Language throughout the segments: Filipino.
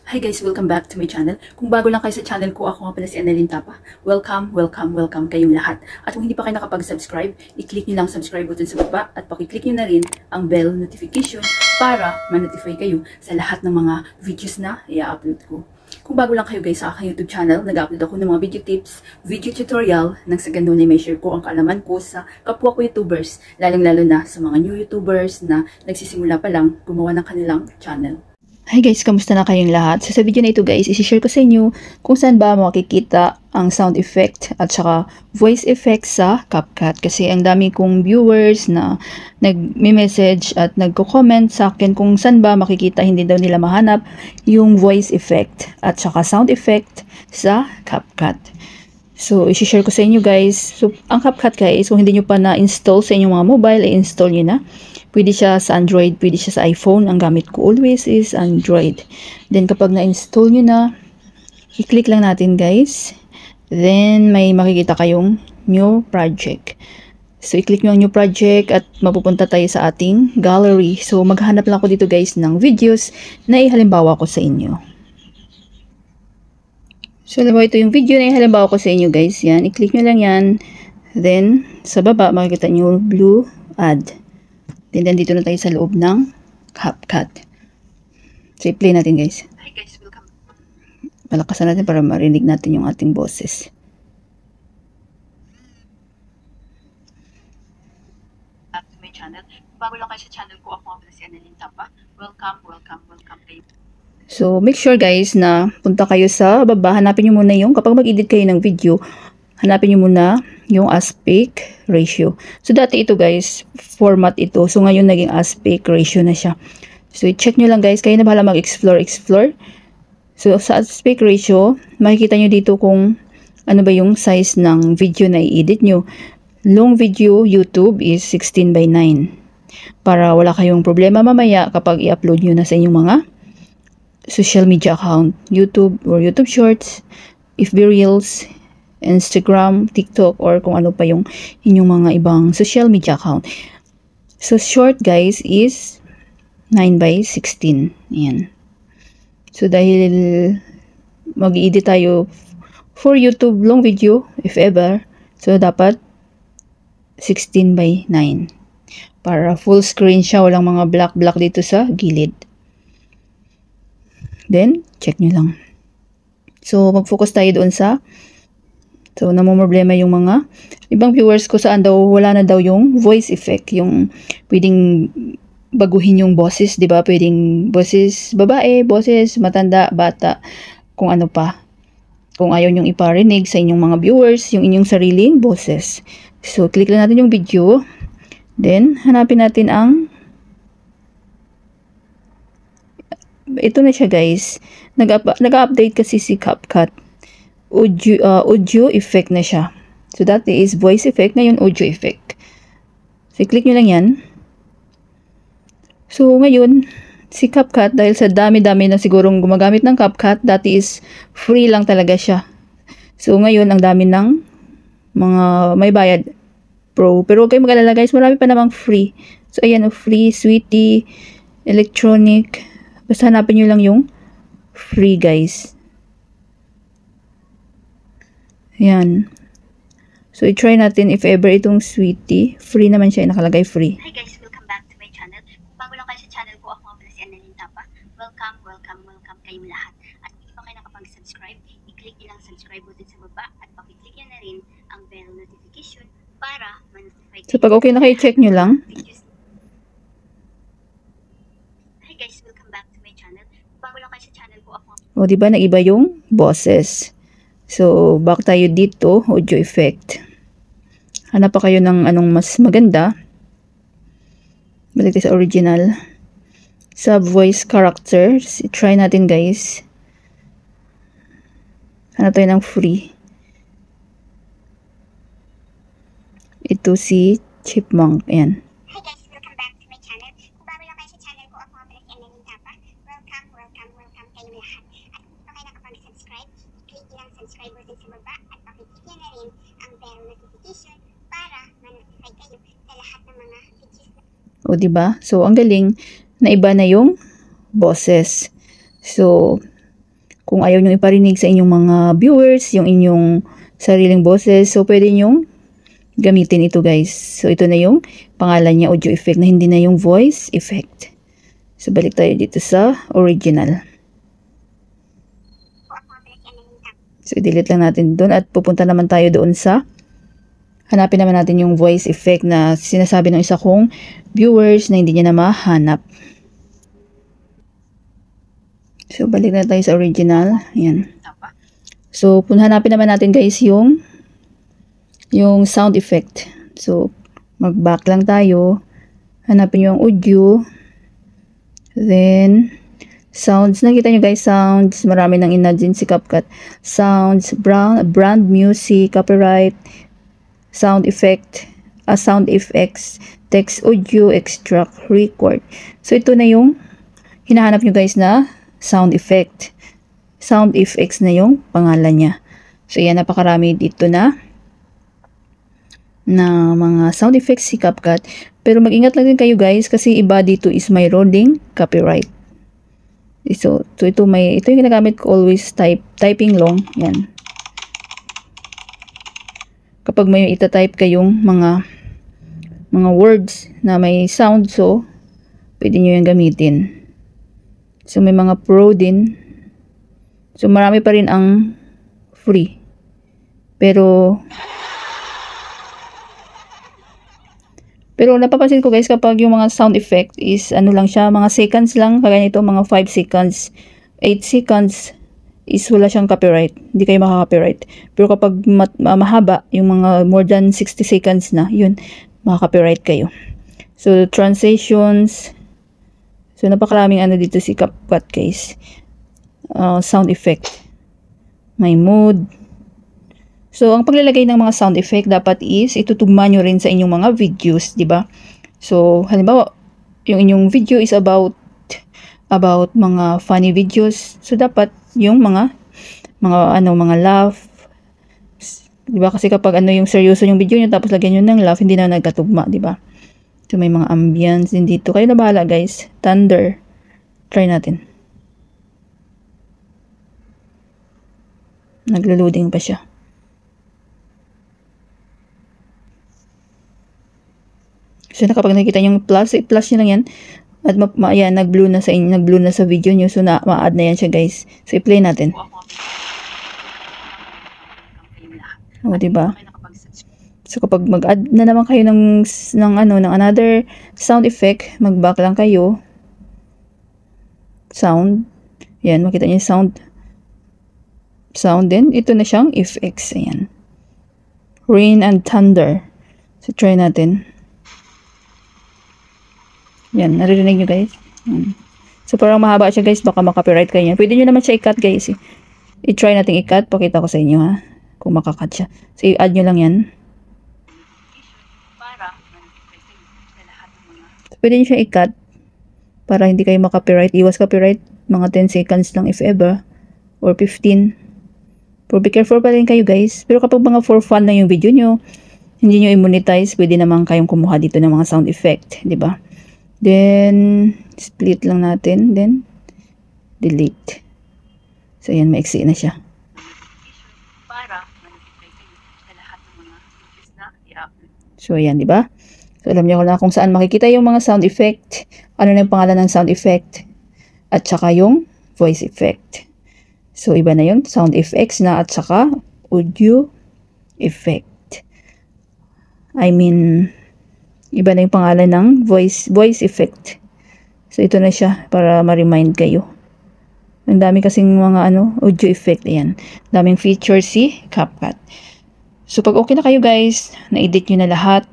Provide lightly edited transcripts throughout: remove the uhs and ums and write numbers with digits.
Hi guys, welcome back to my channel. Kung bago lang kayo sa channel ko, ako nga pala si Annalyn Tapa. Welcome, welcome, welcome kayong lahat. At kung hindi pa kayo nakapag-subscribe, i-click nyo lang subscribe button sa baba at pakiclick nyo na rin ang bell notification para ma-notify kayo sa lahat ng mga videos na i-upload ko. Kung bago lang kayo guys sa aking YouTube channel, nag-upload ako ng mga video tips, video tutorial, nang sa ganun ay may share ko ang kaalaman ko sa kapwa ko YouTubers, lalong-lalo na sa mga new YouTubers na nagsisimula pa lang gumawa ng kanilang channel. Hi guys, kamusta na kayong lahat? So sa video na ito guys, isi-share ko sa inyo kung saan ba makikita ang sound effect at saka voice effect sa CapCut. Kasi ang dami kong viewers na nag-message at nagko-comment sa akin kung saan ba makikita, hindi daw nila mahanap yung voice effect at saka sound effect sa CapCut. So, isi-share ko sa inyo guys. So, ang CapCut guys, kung hindi nyo pa na-install sa inyong mga mobile, i-install nyo na. Pwede siya sa Android, pwede siya sa iPhone. Ang gamit ko always is Android. Then, kapag na-install nyo na, i-click lang natin guys. Then, may makikita kayong new project. So, i-click nyo ang new project at mapupunta tayo sa ating gallery. So, maghanap lang ako dito guys ng videos na ihalimbawa ko sa inyo. So, ito yung video na halimbawa ko sa inyo guys. Yan, i-click nyo lang yan. Then, sa baba, makikita nyo blue add. Then, dito na tayo sa loob ng CapCut. So, i-play natin guys. Hi guys, welcome. Palakasan natin para marinig natin yung ating boses. Back to my channel. Bago lang kayo sa channel ko, ako nga pala si Annalyn Tapa. Welcome, welcome, welcome kayo. So, make sure guys na punta kayo sa baba. Hanapin nyo muna yung, kapag mag-edit kayo ng video, hanapin nyo muna yung aspect ratio. So, dati ito guys, format ito. So, ngayon naging aspect ratio na siya. So, i-check nyo lang guys. Kayo na bahala mag-explore. So, sa aspect ratio, makikita nyo dito kung ano ba yung size ng video na i-edit nyo. Long video, YouTube is 16:9. Para wala kayong problema mamaya kapag i-upload nyo na sa inyong mga social media account, YouTube or YouTube Shorts, FB Reels, Instagram, TikTok, or kung ano pa yung inyong mga ibang social media account. So, short guys is 9:16. Ayan. So, dahil mag-i-edit tayo for YouTube long video, if ever, so dapat 16:9. Para full screen siya, walang mga black dito sa gilid. Then, check nyo lang. So, mag-focus tayo doon sa, so, namumroblema yung mga ibang viewers ko saan daw, wala na daw yung voice effect, yung pwedeng baguhin yung boses, di ba? Pwedeng boses babae, boses matanda, bata, kung ano pa. Kung ayaw nyong iparinig sa inyong mga viewers, yung inyong sariling boses. So, click lang natin yung video. Then, hanapin natin ang ito na siya guys. Nag-update kasi si CapCut. Audio effect na siya. So, dati is voice effect. Ngayon, audio effect. So, click nyo lang yan. So, ngayon, si CapCut, dahil sa dami-dami na sigurong gumagamit ng CapCut, dati is free lang talaga siya. So, ngayon, ang dami ng mga may bayad pro. Pero huwag kayong mag-alala guys, marami pa namang free. So, ayan, free, sweetie, electronic. Basta hanapin nyo lang yung free guys. Ayan. So, i-try natin if ever itong sweetie. Free naman siya, nakalagay free. Hi guys, welcome back to my channel. Kung bago lang kayo sa channel ko, ako nga pala si Annalyn Tapa. Welcome, welcome, welcome kayong lahat. At kung hindi pa kayo nakapag-subscribe, i-click nyo lang subscribe button sa baba at pakiclick nyo na rin ang bell notification para ma-notify kayo. So, pag okay na kayo, check nyo lang. Hi guys, welcome back to my channel. Kung bago lang kayo sa channel ko, ako O, diba, nag-iba yung boses. So, back tayo dito, audio effect. Hanap pa kayo ng anong mas maganda. Balik tayo sa original. Sa voice characters, try natin guys. Hanap tayo ng free. Ito si Chipmunk. Ayan. Hi guys, welcome back to my channel. Kung bago lang kayo sa channel ko, ako nga pala si Annalyn Tapa. Welcome, welcome, welcome kayong lahat. At kung hindi pa kayo nakapag-subscribe, i-click nyo lang subscribe button sa baba at pakiclick nyo na rin ang bell notification para ma-notify kayo sa lahat ng mga videos na. O, diba? So, ang galing, naiba na yung boses. So, Kung ayaw nyo iparinig sa inyong mga viewers, yung inyong sariling boses, so pwede nyo gamitin ito guys. So ito na yung pangalan niya, audio effect, na hindi na yung voice effect. So balik tayo dito sa original. So i-delete lang natin doon at pupunta naman tayo doon sa, hanapin naman natin yung voice effect na sinasabi ng isa kong viewers na hindi niya na mahanap. So, balik na tayo sa original. Ayan. So, hanapin naman natin guys yung sound effect. So, mag-back lang tayo. Hanapin yung audio. Then, sounds. Nakita nyo guys, sounds. Marami nang in-add din si CapCut. Sounds, brand music, copyright, sound effect, sound effects, text, audio, extract, record. So, ito na yung hinahanap nyo guys na sound effect. Sound effects na yung pangalan niya. So, yan, napakarami dito na mga sound effects si CapCut. Pero mag-ingat lang din kayo guys kasi iba dito is mayroon ding copyright. So ito yung ginagamit ko always, typing long. Yan. Kapag may ita-type kayong mga words na may sound, so pwede nyo yung gamitin. So, may mga pro din. So, marami pa rin ang free. Pero napapansin ko guys, kapag yung mga sound effect is, ano lang siya, mga seconds lang, kagaya nito, mga 5 seconds, 8 seconds, is wala siyang copyright. Hindi kayo makaka-copyright. Pero kapag mahaba, yung mga more than 60 seconds na, yun, makaka-copyright kayo. So, transitions. So, napakaraming ano dito si CapCut guys. Sound effect. May mood. So, ang paglalagay ng mga sound effect dapat is itutugma nyo rin sa inyong mga videos, di ba? So, halimbawa, yung inyong video is about mga funny videos. So, dapat yung mga laugh. Di ba? Kasi kapag yung seryoso yung video nyo, tapos lagyan nyo ng laugh, hindi na nagkatugma, di ba? So, may mga ambience din dito. Kayo na bahala, guys. Thunder. Try natin. Naglo-loading pa siya. So, kapag nakikita yung plus nyo lang yan. At ayan, nag-blue na sa video nyo. So, ma-add na yan siya, guys. So, i-play natin. O, diba? So, kapag mag-add na naman kayo ng another sound effect, mag-back lang kayo. Sound. Ayan, makita niyo yung sound din. Ito na siyang effects. Ayan. Rain and thunder. So, try natin. Ayan, naririnig nyo guys. Ayan. So, parang mahaba siya guys. Baka makapiright kayo yan. Pwede nyo naman siya i-cut guys. I-try natin i-cut. Pakita ko sa inyo ha. Kung makakat siya. So, i-add nyo lang yan. Pwede nyo siya i-cut para hindi kayo makapiright. Iwas copyright. Mga 10 seconds lang if ever. Or 15. Pero be careful pa rin kayo guys. Pero kapag mga for fun na yung video nyo, hindi nyo i-monetize, pwede naman kayong kumuha dito ng mga sound effect. Diba? Then, split lang natin. Then, delete. So, yan. Maiksi na siya. So, ayan. Diba? So, alam niyo na kung saan makikita yung mga sound effect. Ano na yung pangalan ng sound effect. At saka yung voice effect. So, iba na yun. Sound effects na at saka audio effect. I mean, iba na yung pangalan ng voice effect. So, ito na siya para ma-remind kayo. Ang dami kasing mga audio effect. Ayan. Daming features si CapCut. So, pag okay na kayo guys, na-edit nyo na lahat.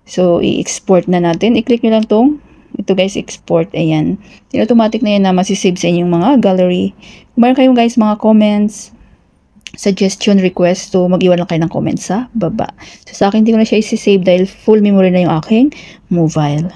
So, i-export na natin. I-click nyo lang tong, ito guys, export. Ayan. Automatic na yan na masisave sa inyong mga gallery. Kung meron kayong guys mga comments, suggestion, request, so mag-iwan lang kayo ng comments sa baba. So, sa akin, hindi ko na siya isi-save dahil full memory na yung aking mobile.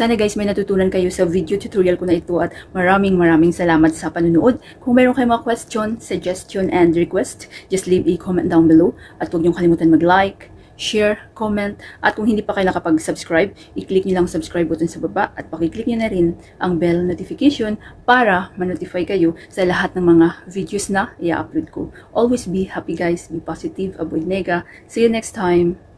Sana guys may natutunan kayo sa video tutorial ko na ito at maraming salamat sa panunood. Kung meron kayong mga question, suggestion, and request, just leave a comment down below. At huwag niyong kalimutan mag-like, share, comment, at kung hindi pa kayo nakapag-subscribe, i-click niyo lang subscribe button sa baba at pakiclick niyo na rin ang bell notification para ma-notify kayo sa lahat ng mga videos na i-upload ko. Always be happy guys, be positive, avoid nega. See you next time!